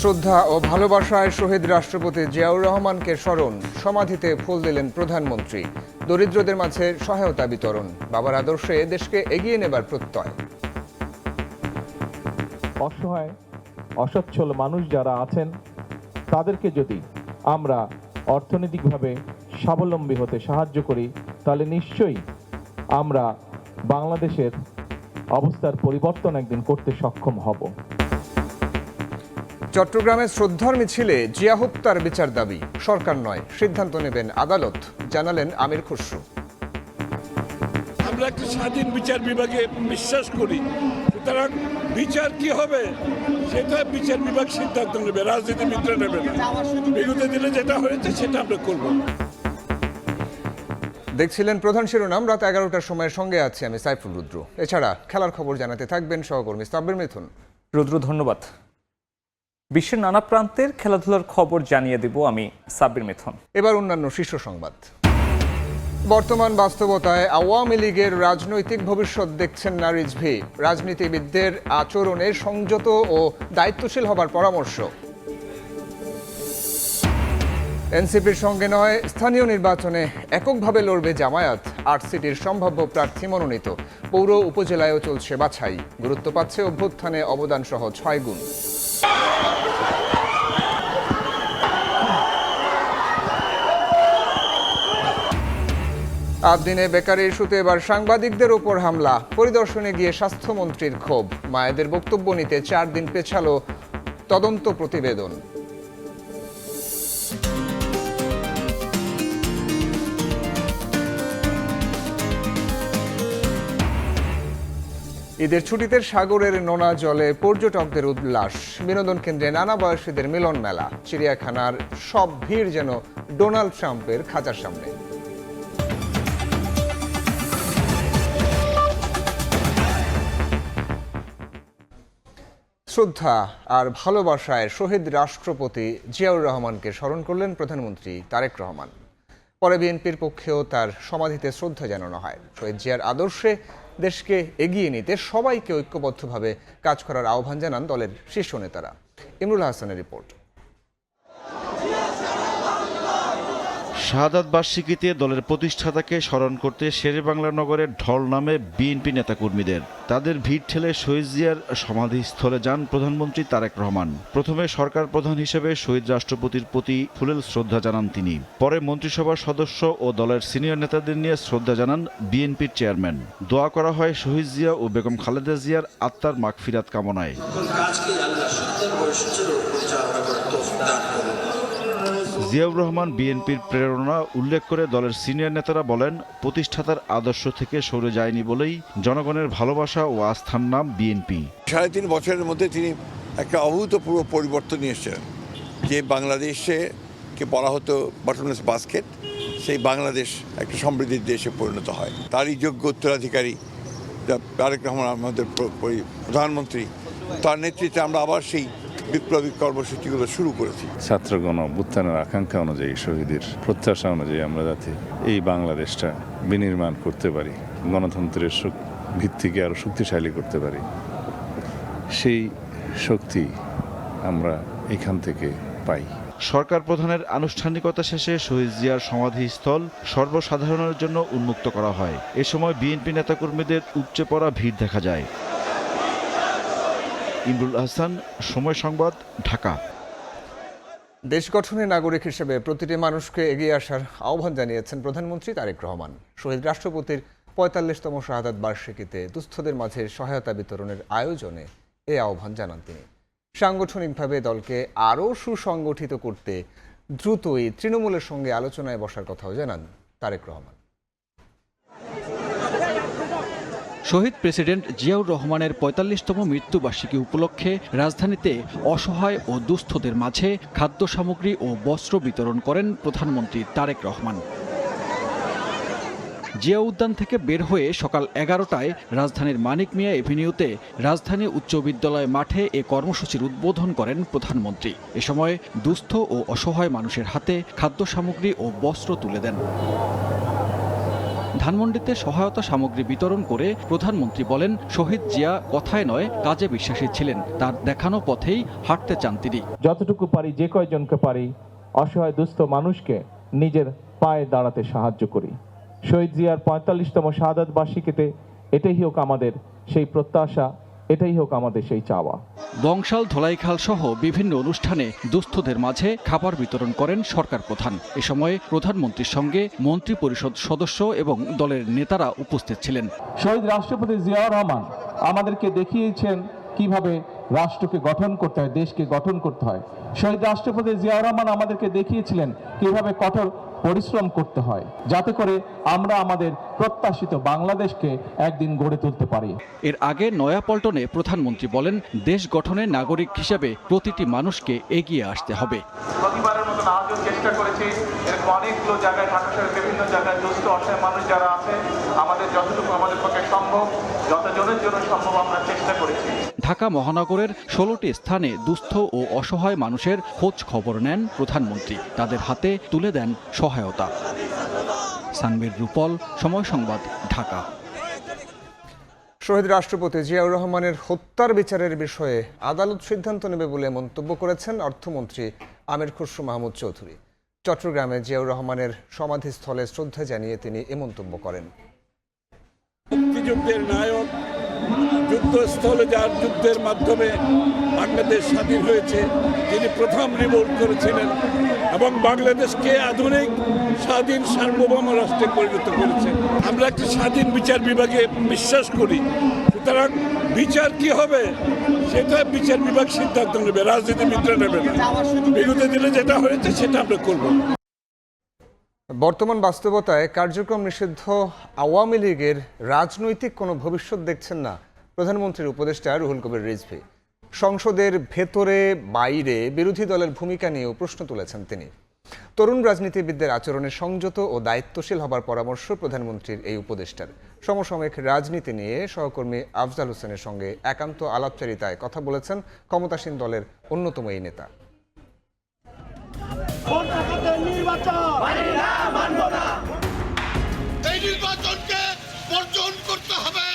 শ্রদ্ধা ও ভালোবাসায় শহীদ রাষ্ট্রপতি জিয়াউর রহমানকে স্মরণ, সমাধিতে ফুল দিলেন প্রধানমন্ত্রী। দরিদ্রদের মাঝে সহায়তা বিতরণ, বাবার আদর্শে দেশকে এগিয়ে নেবার প্রত্যয়। অসহায় অসচ্ছল মানুষ যারা আছেন তাদেরকে যদি আমরা অর্থনৈতিকভাবে স্বাবলম্বী হতে সাহায্য করি তাহলে নিশ্চয়ই আমরা বাংলাদেশের অবস্থার পরিবর্তন একদিন করতে সক্ষম হব। চট্টগ্রামে শ্রদ্ধার মিছিলে জিয়া হত্যার বিচার দাবি, সরকার নয় সিদ্ধান্ত নেবেন আদালত, জানালেন আমির খসরু। আমরা একটি স্বাধীন বিচার বিভাগে বিশ্বাস করি, সুতরাং বিচার কি হবে সেটা বিচার বিভাগ সিদ্ধান্ত নেবে, রাজনীতিবিদরা নেবে না। বিগত দিনে যেটা হয়েছে সেটা আমরা করব। দেখছিলেন প্রধান শিরোনাম। রাত 11টার সময়ের সঙ্গে আছি আমি সাইফুল রুদ্র। এছাড়া খেলার খবর জানাতে থাকবেন সহকর্মী সাব্বির মিথুন। রুদ্র, ধন্যবাদ। বিশ্বের নানা প্রান্তের খেলাধুলার খবর জানিয়ে দেব আমি সাব্বির মিথুন। এবার অন্যান্য শীর্ষ সংবাদ। বর্তমান বাস্তবতায় আওয়ামী লীগের রাজনৈতিক ভবিষ্যৎ দেখছেন না রিজভী। রাজনীতিবিদদের আচরণে সংযত ও দায়িত্বশীল হবার পরামর্শ। এনসিপির সঙ্গে নয়, স্থানীয় নির্বাচনে এককভাবে লড়বে জামায়াত। ৮ সিটির সম্ভাব্য প্রার্থী মনোনীত। পৌর উপজেলায়ও চলছে বাছাই। গুরুত্ব পাচ্ছে অভ্যুত্থানে অবদান সহ ৬ গুণ। দিনে বেকারি ইস্যুতে এবার সাংবাদিকদের ওপর হামলা। পরিদর্শনে গিয়ে স্বাস্থ্যমন্ত্রীর ক্ষোভ। মায়েদের বক্তব্য নিতে 4 দিন পেছালো তদন্ত প্রতিবেদন। ঈদের ছুটিতে সাগরের নোনা জলে পর্যটকদের উল্লাস। বিনোদন কেন্দ্রে নানা বয়সীদের মিলন মেলা। চিড়িয়াখানার সব ভিড় যেন ডোনাল্ড ট্রাম্পের খাঁচার সামনে। শ্রদ্ধা আর ভালোবাসায় শহীদ রাষ্ট্রপতি জিয়াউর রহমানকে স্মরণ করলেন প্রধানমন্ত্রী তারেক রহমান। পরে বিএনপির পক্ষেও তার সমাধিতে শ্রদ্ধা জানানো হয়। শহীদ জিয়ার আদর্শে দেশকে এগিয়ে নিতে সবাইকে ঐক্যবদ্ধভাবে কাজ করার আহ্বান জানান দলের শীর্ষ নেতারা। ইমরুল হাসানের রিপোর্ট। শাহাদাত বার্ষিকীতে দলের প্রতিষ্ঠাতাকে স্মরণ করতে শেরেবাংলা নগরের ঢল নামে বিএনপি নেতাকর্মীদের। তাদের ভিড় ঠেলে শহীদ জিয়ার সমাধিস্থলে যান প্রধানমন্ত্রী তারেক রহমান। প্রথমে সরকার প্রধান হিসেবে শহীদ রাষ্ট্রপতির প্রতি ফুলেল শ্রদ্ধা জানান তিনি। পরে মন্ত্রিসভার সদস্য ও দলের সিনিয়র নেতাদের নিয়ে শ্রদ্ধা জানান বিএনপির চেয়ারম্যান। দোয়া করা হয় শহীদ জিয়া ও বেগম খালেদা জিয়ার আত্মার মাগফিরাত কামনায়। জিয়াউর রহমান বিএনপির প্রেরণা উল্লেখ করে দলের সিনিয়র নেতারা বলেন, প্রতিষ্ঠাতার আদর্শ থেকে সরে যায়নি বলেই জনগণের ভালোবাসা ও আস্থার নাম বিএনপি। 3.5 বছরের মধ্যে তিনি একটা অভূতপূর্ব পরিবর্তন নিয়ে এসেছেন। যে বাংলাদেশে কে বলা হতো বটমলেস বাস্কেট, সেই বাংলাদেশ একটা সমৃদ্ধির দেশে পরিণত হয়। তারই যোগ্য উত্তরাধিকারী তারেক রহমান আমাদের প্রধানমন্ত্রী, তার নেতৃত্বে আমরা আবার সেই বিপ্লবী কর্মসূচিগুলো শুরু করেছি। ছাত্রগণ অভ্যুত্থানের আকাঙ্ক্ষা অনুযায়ী, শহীদের প্রত্যাশা অনুযায়ী আমরা যাতে এই বাংলাদেশটা বিনির্মাণ করতে পারি, গণতন্ত্রের ভিত্তিকে আরও শক্তিশালী করতে পারি, সেই শক্তি আমরা এখান থেকে পাই। সরকার প্রধানের আনুষ্ঠানিকতা শেষে শহীদ জিয়ার সমাধিস্থল সর্বসাধারণের জন্য উন্মুক্ত করা হয়। এ সময় বিএনপি নেতাকর্মীদের উপচে পড়া ভিড় দেখা যায়। ইমরুল হাসান, সময় সংবাদ, ঢাকা। দেশ গঠনে নাগরিক হিসেবে প্রতিটি মানুষকে এগিয়ে আসার আহ্বান জানিয়েছেন প্রধানমন্ত্রী তারেক রহমান। শহীদ রাষ্ট্রপতির ৪৫তম শাহাদাত বার্ষিকীতে দুস্থদের মাঝে সহায়তা বিতরণের আয়োজনে এই আহ্বান জানান তিনি। সাংগঠনিকভাবে দলকে আরও সুসংগঠিত করতে দ্রুতই তৃণমূলের সঙ্গে আলোচনায় বসার কথাও জানান তারেক রহমান। শহীদ প্রেসিডেন্ট জিয়াউর রহমানের ৪৫তম মৃত্যুবার্ষিকী উপলক্ষে রাজধানীতে অসহায় ও দুস্থদের মাঝে খাদ্য সামগ্রী ও বস্ত্র বিতরণ করেন প্রধানমন্ত্রী তারেক রহমান। জিয়া উদ্যান থেকে বের হয়ে সকাল 11টায় রাজধানীর মানিক মিয়া এভিনিউতে রাজধানী উচ্চ বিদ্যালয় মাঠে এ কর্মসূচির উদ্বোধন করেন প্রধানমন্ত্রী। এ সময় দুস্থ ও অসহায় মানুষের হাতে খাদ্য সামগ্রী ও বস্ত্র তুলে দেন। ধানমন্ডিতে সহায়তা সামগ্রী বিতরণ করে প্রধানমন্ত্রী বলেন, শহীদ জিয়া কথায় নয় কাজে বিশ্বাসী ছিলেন। তার দেখানো পথেই হাঁটতে চান তিনি। যতটুকু পারি, যে কয়জনকে পারি, অসহায় দুস্থ মানুষকে নিজের পায়ে দাঁড়াতে সাহায্য করি। শহীদ জিয়ার ৪৫তম শাহাদাত বার্ষিকীতে এটাই হোক আমাদের সেই প্রত্যাশা, এটাই হোক আমাদের সেই চাওয়া। বংশাল, ধলাইখাল সহ বিভিন্ন অনুষ্ঠানে দুস্থদের মাঝে খাবার বিতরণ করেন সরকার প্রধান। এ সময় প্রধানমন্ত্রীর সঙ্গে মন্ত্রী পরিষদ সদস্য এবং দলের নেতারা উপস্থিত ছিলেন। শহীদ রাষ্ট্রপতি জিয়াউর রহমান আমাদেরকে দেখিয়েছেন কিভাবে রাষ্ট্রকে গঠন করতে হয়, দেশকে গঠন করতে হয়। শহীদ রাষ্ট্রপতি জিয়াউর রহমান আমাদেরকে দেখিয়েছিলেন কিভাবে কঠোর পরিশ্রম করতে হয়, যাতে করে আমরা আমাদের প্রত্যাশিত বাংলাদেশকে একদিন গড়ে তুলতে পারি। এর আগে নয়াপল্টনে প্রধানমন্ত্রী বলেন, দেশ গঠনে নাগরিক হিসেবে প্রতিটি মানুষকে এগিয়ে আসতে হবে। প্রতিবারের মতন আজও চেষ্টা করেছি, এরকম অনেকগুলো জায়গায়, ঢাকা শহরের বিভিন্ন জায়গায় দুস্থ অসহায় মানুষ যারা আছে, আমাদের যতটুকু আমাদের পক্ষে সম্ভব, যতজনের জন্য সম্ভব আমরা চেষ্টা করেছি। ঢাকা মহানগরের 16টি স্থানে দুস্থ ও অসহায় মানুষের খোঁজ খবর নেন প্রধানমন্ত্রী। তাদের হাতে তুলে দেন সহায়তা। সানবীর রূপল, সময় সংবাদ, ঢাকা। শহীদ রাষ্ট্রপতি জিয়াউর রহমানের হত্যার বিচারের বিষয়ে আদালত সিদ্ধান্ত নেবে বলে মন্তব্য করেছেন অর্থমন্ত্রী আমির খসরু মাহমুদ চৌধুরী। চট্টগ্রামে জিয়াউর রহমানের সমাধিস্থলে শ্রদ্ধা জানিয়ে তিনি এ মন্তব্য করেন। মুক্তিযুদ্ধের নায়ক, যুদ্ধস্থলে যার যুদ্ধের মাধ্যমে বাংলাদেশ স্বাধীন হয়েছে, যিনি প্রথম রিভোল্ট করেছিলেন এবং বাংলাদেশকে আধুনিক স্বাধীন সার্বভৌম রাষ্ট্রে পরিণত করেছেন। আমরা একটি স্বাধীন বিচার বিভাগে বিশ্বাস করি, সুতরাং বিচার কি হবে সেটা বিচার বিভাগ সিদ্ধান্ত নেবে, রাজনীতিবিদরা নেবে না। বিগত দিনে যেটা হয়েছে সেটা আমরা করব। বর্তমান বাস্তবতায় কার্যক্রম নিষিদ্ধ আওয়ামী লীগের রাজনৈতিক কোনো ভবিষ্যৎ দেখছেন না প্রধানমন্ত্রীর উপদেষ্টা রুহুল কবির রিজভী। সংসদের ভেতরে বাইরে বিরোধী দলের ভূমিকা নিয়েও প্রশ্ন তুলেছেন তিনি। তরুণ রাজনীতিবিদদের আচরণে সংযত ও দায়িত্বশীল হবার পরামর্শ প্রধানমন্ত্রীর এই উপদেষ্টার। সমসাময়িক রাজনীতি নিয়ে সহকর্মী আফজাল হোসেনের সঙ্গে একান্ত আলাপচারিতায় কথা বলেছেন ক্ষমতাসীন দলের অন্যতম এই নেতা। এই নির্বাচনকে বর্জন করতে হবে।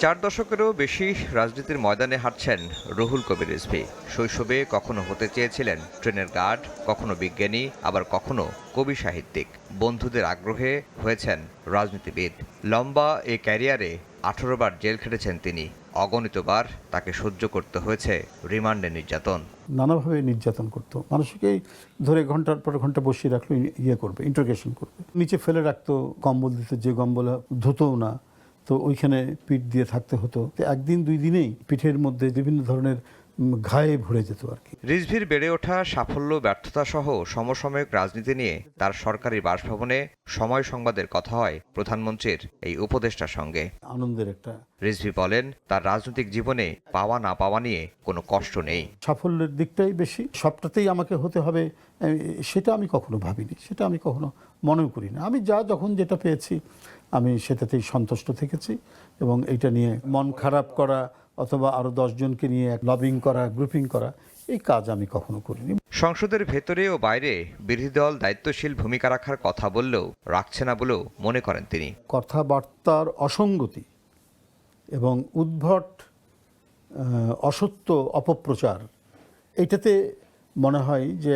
4 দশকেরও বেশি রাজনীতির ময়দানে হাঁটছেন রুহুল কবির রিজভী। শৈশবে কখনো হতে চেয়েছিলেন ট্রেনের গার্ড, কখনো বিজ্ঞানী, আবার কখনো কবি সাহিত্যিক। বন্ধুদের আগ্রহে হয়েছেন রাজনীতিবিদ। লম্বা এই ক্যারিয়ারে 18 বার জেল খেটেছেন তিনি। অগণিতবার তাকে সহ্য করতে হয়েছে রিমান্ডে নির্যাতন। নানাভাবে নির্যাতন করতো, মানুষকেই ধরে ঘন্টার পর ঘন্টা বসিয়ে রাখলো, করবে, ইন্টারোগেশন করবে, নিচে ফেলে রাখতো, কম্বল দিত, যে কম্বল ধুতোও না, তো ওইখানে পিঠ দিয়ে থাকতে হতো। একদিন 2 দিনেই পিঠের মধ্যে বিভিন্ন ধরনের ঘায়ে ভরে যেত আর কি। রিজভীর বেড়ে ওঠা সাফল্য, ব্যর্থতা সহ সমসাময়িক রাজনীতি নিয়ে তার সরকারি বাসভবনে সময় সংবাদের কথা হয় প্রধানমন্ত্রীর এই উপদেষ্টার সঙ্গে। আনন্দের একটা। রিজভী বলেন, তার রাজনৈতিক জীবনে পাওয়া না পাওয়া নিয়ে কোনো কষ্ট নেই। সাফল্যের দিকটাই বেশি, সবটাতেই আমাকে হতে হবে সেটা আমি কখনো ভাবিনি, সেটা আমি কখনো মনেও করি না। আমি যখন যেটা পেয়েছি আমি সেটাতেই সন্তুষ্ট থেকেছি, এবং এইটা নিয়ে মন খারাপ করা অথবা আরো 10 জনকে নিয়ে লবিং করা, গ্রুপিং করা, এই কাজ আমি কখনো করিনি। সংসদের ভেতরে ও বাইরে বিরোধী দল দায়িত্বশীল ভূমিকা রাখার কথা বললেও রাখছে না বলেও মনে করেন তিনি। কথাবার্তার অসঙ্গতি এবং উদ্ভট অসত্য অপপ্রচার, এটাতে মনে হয় যে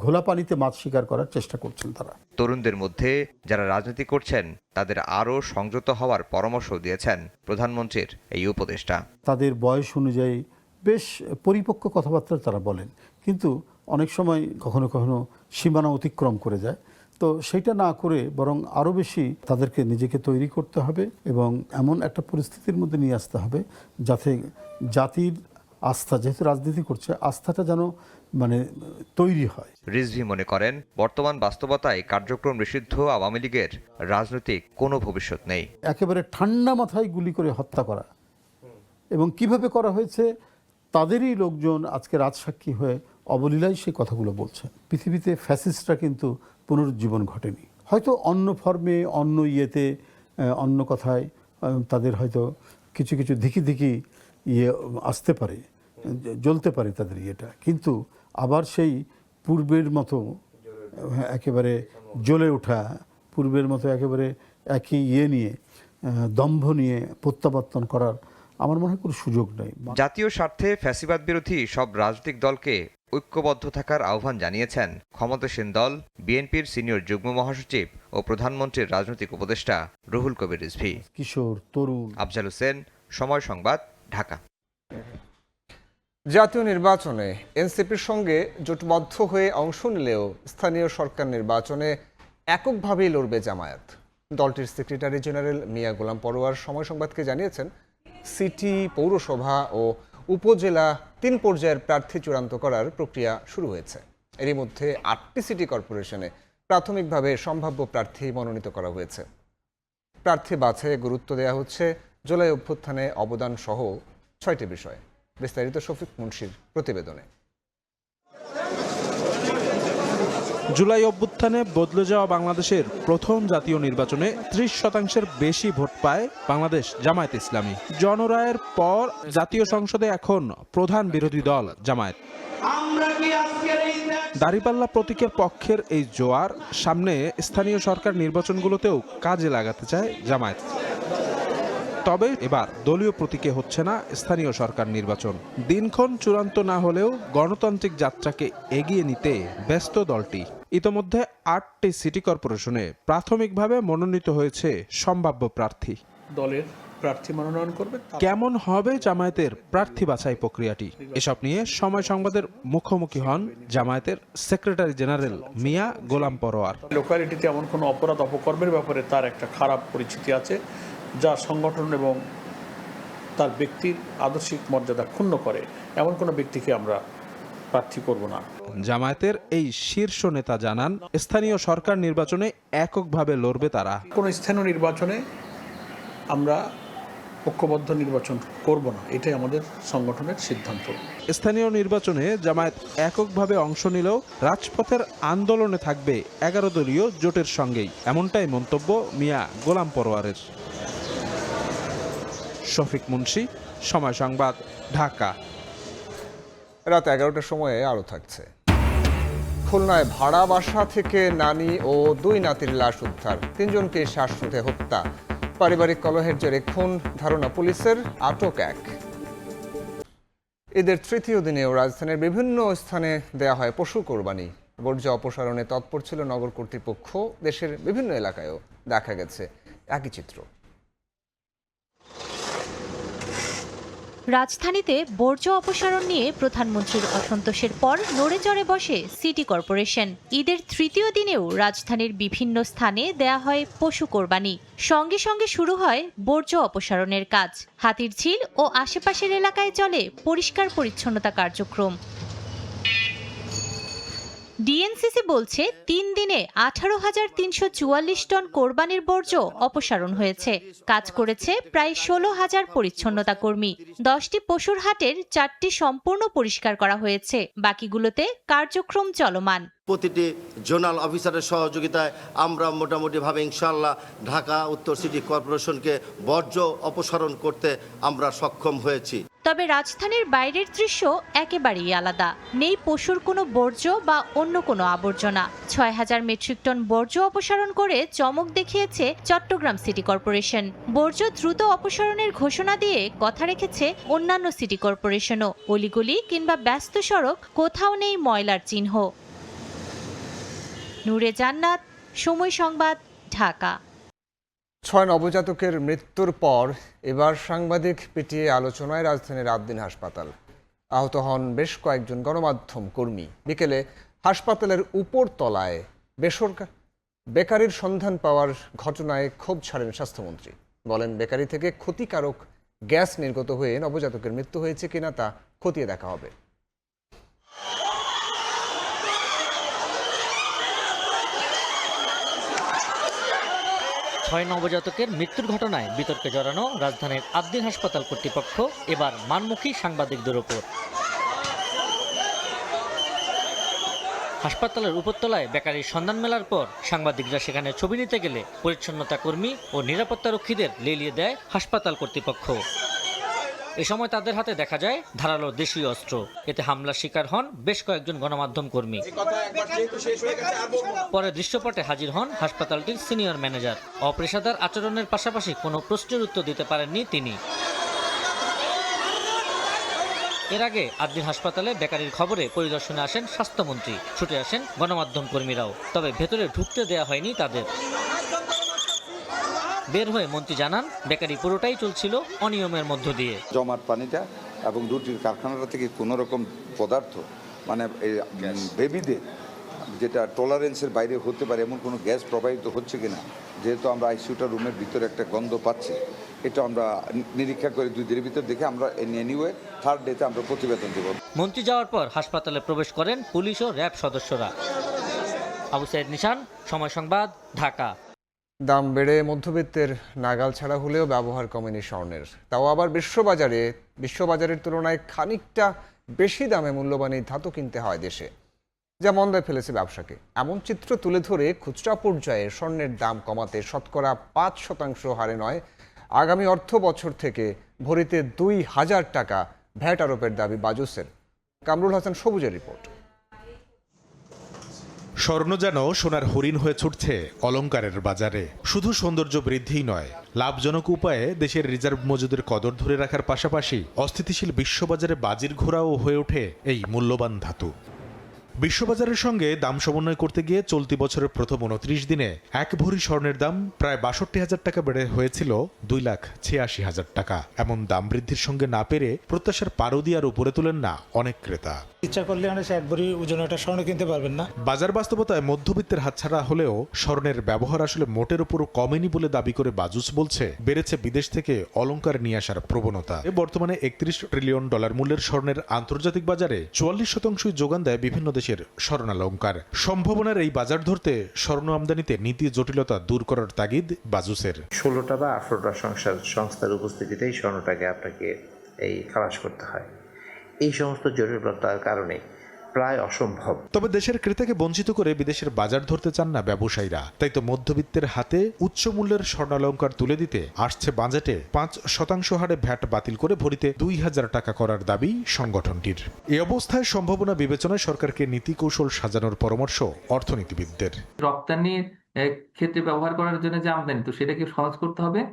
ঘোলা পানিতে মাছ শিকার করার চেষ্টা করছেন তারা। তরুণদের মধ্যে যারা রাজনীতি করছেন তাদের আরও সংযত হওয়ার পরামর্শ দিয়েছেন প্রধানমন্ত্রীর এই উপদেষ্টা। তাদের বয়স অনুযায়ী বেশ পরিপক্ক কথাবার্তা তারা বলেন, কিন্তু অনেক সময় কখনো কখনো সীমানা অতিক্রম করে যায়। তো সেটা না করে বরং আরও বেশি তাদেরকে নিজেকে তৈরি করতে হবে এবং এমন একটা পরিস্থিতির মধ্যে নিয়ে আসতে হবে যাতে জাতির আস্থা, যেহেতু রাজনীতি করছে, আস্থাটা যেন তৈরি হয়। রিজভী মনে করেন, বর্তমান বাস্তবতায় কার্যক্রম নিষিদ্ধ আওয়ামী লীগের রাজনৈতিক কোনো ভবিষ্যৎ নেই। একেবারে ঠান্ডা মাথায় গুলি করে হত্যা করা, এবং কিভাবে করা হয়েছে তাদেরই লোকজন আজকে রাজসাক্ষী হয়ে অবলীলায় সেই কথাগুলো বলছেন। পৃথিবীতে ফ্যাসিস্টরা কিন্তু পুনরুজ্জীবন ঘটেনি, হয়তো অন্য ফর্মে, অন্য ইয়েতে, অন্য কথায় তাদের হয়তো কিছু কিছু ধিকি আসতে পারে, জ্বলতে পারে তাদের ইয়েটা, কিন্তু আবার সেই পূর্বের মতো একেবারে জ্বলে ওঠা, পূর্বের মতো একেবারে একই নিয়ে দম্ভ নিয়ে প্রত্যাবর্তন করার আমার মনে হয় কোনো সুযোগ নেই। জাতীয় স্বার্থে ফ্যাসিবাদ বিরোধী সব রাজনৈতিক দলকে ঐক্যবদ্ধ থাকার আহ্বান জানিয়েছেন ক্ষমতাসীন দল বিএনপির সিনিয়র যুগ্ম মহাসচিব ও প্রধানমন্ত্রীর রাজনৈতিক উপদেষ্টা রুহুল কবির রিজভী। কিশোর, তরুণ। আফজাল হোসেন, সময় সংবাদ, ঢাকা। জাতীয় নির্বাচনে এনসিপির সঙ্গে জোটবদ্ধ হয়ে অংশ নিলেও স্থানীয় সরকার নির্বাচনে এককভাবেই লড়বে জামায়াত। দলটির সেক্রেটারি জেনারেল মিয়া গোলাম পরোয়ার সময় সংবাদকে জানিয়েছেন, সিটি, পৌরসভা ও উপজেলা 3 পর্যায়ের প্রার্থী চূড়ান্ত করার প্রক্রিয়া শুরু হয়েছে। এরই মধ্যে 8টি সিটি কর্পোরেশনে প্রাথমিকভাবে সম্ভাব্য প্রার্থী মনোনীত করা হয়েছে। প্রার্থী বাছাইয়ে গুরুত্ব দেওয়া হচ্ছে জুলাই অভ্যুত্থানে অবদান সহ 6টি বিষয়। বিস্তারিত শফিক মুন্সির প্রতিবেদনে। জুলাই অভ্যুত্থানে বদলে যাওয়া বাংলাদেশের প্রথম জাতীয় নির্বাচনে 30% বেশি ভোট পায় বাংলাদেশ জামায়াত ইসলামী। জনরায়ের পর জাতীয় সংসদে এখন প্রধান বিরোধী দল জামায়াত। দাঁড়িপাল্লা প্রতীকের পক্ষের এই জোয়ার সামনে স্থানীয় সরকার নির্বাচনগুলোতেও কাজে লাগাতে চায় জামায়াত। তবে এবার দলীয় প্রতীকে হচ্ছে না স্থানীয় সরকার নির্বাচন। দিনক্ষণ চূড়ান্ত না হলেও গণতান্ত্রিক যাত্রাকে এগিয়ে নিতে ব্যস্ত দলটি। ইতোমধ্যে 8টি সিটি কর্পোরেশনে প্রাথমিকভাবে মনোনীত হয়েছে সম্ভাব্য প্রার্থী। দলের প্রার্থী মনোনয়ন করবে। কেমন হবে জামায়াতের প্রার্থী বাছাই প্রক্রিয়াটি, এসব নিয়ে সময় সংবাদের মুখোমুখি হন জামায়াতের সেক্রেটারি জেনারেল মিয়া গোলাম পরোয়ার। লোকালিটিতে এমন কোনো অপরাধ অপকর্মের ব্যাপারে তার একটা খারাপ পরিচিতি আছে, যা সংগঠন এবং তার ব্যক্তির আদর্শিক মর্যাদা ক্ষুণ্ণ করে, এমন কোনো ব্যক্তিকে আমরা প্রার্থী করব না। জামায়াতের এই শীর্ষ নেতা জানান, স্থানীয় সরকার নির্বাচনে এককভাবে লড়বে তারা। কোনো স্থানীয় নির্বাচনে আমরা ঐক্যবদ্ধ নির্বাচন করব না, এটাই আমাদের সংগঠনের সিদ্ধান্ত। স্থানীয় নির্বাচনে জামায়াত এককভাবে অংশ নিলেও রাজপথের আন্দোলনে থাকবে 11 দলীয় জোটের সঙ্গেই, এমনটাই মন্তব্য মিয়া গোলাম পরোয়ারের। শফিক মুন্সি, সময় সংবাদ, ঢাকা। রাত 11টার সময়ে আরও থাকছে। খুলনায় ভাড়া বাসা থেকে নানি ও 2 নাতির লাশ উদ্ধার, 3 জনকে শ্বাসরোধে হত্যা। পারিবারিক কলহের জেরে খুন, ধারণা পুলিশের, আটক 1। ঈদের তৃতীয় দিনেও রাজধানীর বিভিন্ন স্থানে দেয়া হয় পশু কোরবানি। বর্জ্য অপসারণে তৎপর ছিল নগর কর্তৃপক্ষ। দেশের বিভিন্ন এলাকায়ও দেখা গেছে একই চিত্র। রাজধানীতে বর্জ্য অপসারণ নিয়ে প্রধানমন্ত্রীর অসন্তোষের পর নড়ে চড়ে বসে সিটি কর্পোরেশন। ঈদের তৃতীয় দিনেও রাজধানীর বিভিন্ন স্থানে দেয়া হয় পশু কোরবানি। সঙ্গে সঙ্গে শুরু হয় বর্জ্য অপসারণের কাজ। হাতিরঝিল ও আশেপাশের এলাকায় চলে পরিষ্কার পরিচ্ছন্নতা কার্যক্রম। ডিএনসিসি বলছে 3 দিনে 18,344 টন কোরবানির বর্জ্য অপসারণ হয়েছে। কাজ করেছে প্রায় 16,000 পরিচ্ছন্নতা কর্মী। 10টি পশুর হাটের 4টি সম্পূর্ণ পরিষ্কার করা হয়েছে, বাকিগুলোতে কার্যক্রম চলমান। প্রতিটি জোনাল অফিসারের সহযোগিতায় আমরা মোটামুটিভাবে ইনশাআল্লাহ ঢাকা উত্তর সিটি কর্পোরেশনকে বর্জ্য অপসারণ করতে আমরা সক্ষম হয়েছি। তবে রাজধানীর বাইরের দৃশ্য একেবারেই আলাদা। নেই পশুর কোনো বর্জ্য বা অন্য কোনো আবর্জনা। 6,000 মেট্রিক টন বর্জ্য অপসারণ করে চমক দেখিয়েছে চট্টগ্রাম সিটি কর্পোরেশন। বর্জ্য দ্রুত অপসারণের ঘোষণা দিয়ে কথা রেখেছে অন্যান্য সিটি কর্পোরেশনও। অলিগলি কিংবা ব্যস্ত সড়ক, কোথাও নেই ময়লার চিহ্ন। নূরে জান্নাত, সময় সংবাদ, ঢাকা। 6 নবজাতকের মৃত্যুর পর এবার সাংবাদিক পিটিয়ে আলোচনায় রাজধানীর আদ্দিন হাসপাতাল। আহত হন বেশ কয়েকজন গণমাধ্যম কর্মী। বিকেলে হাসপাতালের উপর তলায় বেকারির সন্ধান পাওয়ার ঘটনায় ক্ষোভ ছাড়েন স্বাস্থ্যমন্ত্রী। বলেন, বেকারি থেকে ক্ষতিকারক গ্যাস নির্গত হয়ে নবজাতকের মৃত্যু হয়েছে কিনা তা খতিয়ে দেখা হবে। 6 নবজাতকের মৃত্যুর ঘটনায় বিতর্কে জড়ানো রাজধানীর আদ্দিন হাসপাতাল কর্তৃপক্ষ এবার মানমুখী সাংবাদিকদের ওপর। হাসপাতালের উপরতলায় বেকারির সন্ধান মেলার পর সাংবাদিকরা সেখানে ছবি নিতে গেলে পরিচ্ছন্নতা কর্মী ও নিরাপত্তারক্ষীদের লেলিয়ে দেয় হাসপাতাল কর্তৃপক্ষ। এ সময় তাদের হাতে দেখা যায় ধারালো দেশীয় অস্ত্র। এতে হামলার শিকার হন বেশ কয়েকজন গণমাধ্যম কর্মী। পরে দৃশ্যপটে হাজির হন হাসপাতালটির সিনিয়র ম্যানেজার। অপেশাদার আচরণের পাশাপাশি কোনো প্রশ্নের উত্তর দিতে পারেননি তিনি। এর আগে আদ্দিন হাসপাতালে বেকারির খবরে পরিদর্শনে আসেন স্বাস্থ্যমন্ত্রী, ছুটে আসেন গণমাধ্যম কর্মীরাও, তবে ভেতরে ঢুকতে দেয়া হয়নি তাদের। বের হয়ে মন্ত্রী জানান, বেকারি পুরোটাই চলছিল অনিয়মের মধ্য দিয়ে। জমাট পানিটা এবং রুটির কারখানাটা থেকে কোনো রকম পদার্থ মানে বেবিদের যেটা টলারেন্সের বাইরে হতে পারে এমন কোনো গ্যাস প্রবাহিত হচ্ছে কিনা, যেহেতু আমরা আইসিইউটা রুমের ভিতরে একটা গন্ধ পাচ্ছি, এটা আমরা নিরীক্ষা করে 2 দিনের ভিতর দেখে আমরা এনিওয়ে 3rd ডেতে আমরা প্রতিবেদন দেব। মন্ত্রী যাওয়ার পর হাসপাতালে প্রবেশ করেন পুলিশ ও র্যাব সদস্যরা। আবু সাইদ নিশান, সময় সংবাদ, ঢাকা। দাম বেড়ে মধ্যবিত্তের নাগাল ছাড়া হলেও ব্যবহার কমেনি স্বর্ণের। তাও আবার বিশ্ববাজারের তুলনায় খানিকটা বেশি দামে মূল্যবান এই ধাতু কিনতে হয় দেশে, যা মন্দায় ফেলেছে ব্যবসাকে। এমন চিত্র তুলে ধরে খুচরা পর্যায়ে স্বর্ণের দাম কমাতে শতকরা 5% হারে নয়, আগামী অর্থ বছর থেকে ভরিতে 2000 টাকা ভ্যাট আরোপের দাবি বাজুসের। কামরুল হাসান সবুজের রিপোর্ট। স্বর্ণ যেন সোনার হরিণ হয়ে ছুটছে অলংকারের বাজারে। শুধু সৌন্দর্য বৃদ্ধিই নয়, লাভজনক উপায়ে দেশের রিজার্ভ মজুদের কদর ধরে রাখার পাশাপাশি অস্থিতিশীল বিশ্ববাজারে বাজির ঘোড়াও হয়ে ওঠে এই মূল্যবান ধাতু। বিশ্ববাজারের সঙ্গে দাম সমন্বয় করতে গিয়ে চলতি বছরের প্রথম 29 দিনে 1 ভরি স্বর্ণের দাম প্রায় 62,000 টাকা বেড়ে হয়েছিল 2,86,000 টাকা। এমন দাম বৃদ্ধির সঙ্গে না পেরে প্রত্যাশার পারদি আর উপরে তুলেন না অনেক ক্রেতা। ইচ্ছা করলে 1 ভরি ওজন একটা স্বর্ণ কিনতে পারবেন না। বাজার বাস্তবতায় মধ্যবিত্তের হাতছাড়া হলেও স্বর্ণের ব্যবহার আসলে মোটের উপর কমেনি বলে দাবি করে বাজুস বলছে, বেড়েছে বিদেশ থেকে অলংকার নিয়ে আসার প্রবণতা। বর্তমানে $31 ট্রিলিয়ন মূল্যের স্বর্ণের আন্তর্জাতিক বাজারে 44% যোগান দেয় বিভিন্ন দেশের স্বর্ণালংকার। সম্ভাবনার এই বাজার ধরতে স্বর্ণ আমদানিতে নীতি জটিলতা দূর করার তাগিদ বাজুসের। 16টা বা 18টা সংস্থার উপস্থিতিতেই স্বর্ণটাকে আপনাকে এই খালাস করতে হয়। এই সমস্ত জটিলতার কারণে প্রায় অসম্ভব। তবে দেশের ক্রেতাকে বঞ্চিত করে বিদেশের বাজার ধরতে চান না ব্যবসায়ীরা। তাই তো মধ্যবিত্তের হাতে উচ্চ মূল্যের স্বর্ণালংকার তুলে দিতে আসছে বাজেটে 5% হারে ভ্যাট বাতিল করে ভরিতে 2000 টাকা করার দাবি সংগঠনটির। এই অবস্থায় সম্ভাবনা বিবেচনায় সরকারকে নীতি কৌশল সাজানোর পরামর্শ অর্থনীতিবিদদের। রপ্তানির ক্ষেত্রে ব্যবহার করার জন্য যে আমদানি, তো সেটাকে সহজ করতে হবে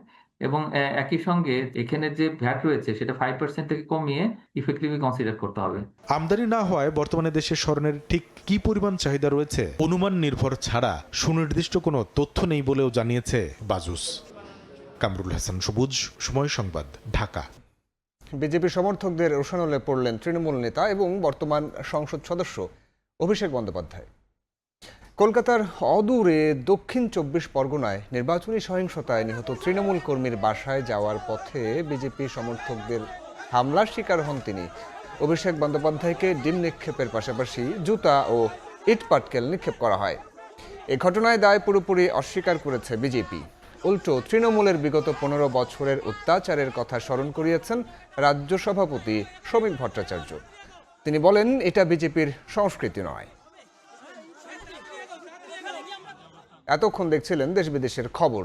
এবং একই সঙ্গে এখানে যে ভ্যাট রয়েছে সেটা 5% থেকে কমিয়ে ইফেক্টিভলি কনসিডার করতে হবে। আমদানি না হওয়ায় বর্তমানে দেশে স্বর্ণের ঠিক কি পরিমাণ চাহিদা রয়েছে অনুমান নির্ভর ছাড়া সুনির্দিষ্ট কোনো তথ্য নেই বলেও জানিয়েছে বাজুস। কামরুল হাসান সবুজ, সময় সংবাদ, ঢাকা। বিজেপি সমর্থকদের রোষানলে পড়লেন তৃণমূল নেতা এবং বর্তমান সংসদ সদস্য অভিষেক বন্দ্যোপাধ্যায়। কলকাতার অদূরে দক্ষিণ 24 পরগনায় নির্বাচনী সহিংসতায় নিহত তৃণমূল কর্মীর বাসায় যাওয়ার পথে বিজেপি সমর্থকদের হামলার শিকার হন তিনি। অভিষেক বন্দ্যোপাধ্যায়কে ডিম নিক্ষেপের পাশাপাশি জুতা ও ইটপাটকেল নিক্ষেপ করা হয়। এ ঘটনায় দায় পুরোপুরি অস্বীকার করেছে বিজেপি। উল্টো তৃণমূলের বিগত 15 বছরের অত্যাচারের কথা স্মরণ করিয়েছেন রাজ্য সভাপতি শ্রমিক ভট্টাচার্য। তিনি বলেন, এটা বিজেপির সংস্কৃতি নয়। এতক্ষণ দেখছিলেন দেশ বিদেশের খবর।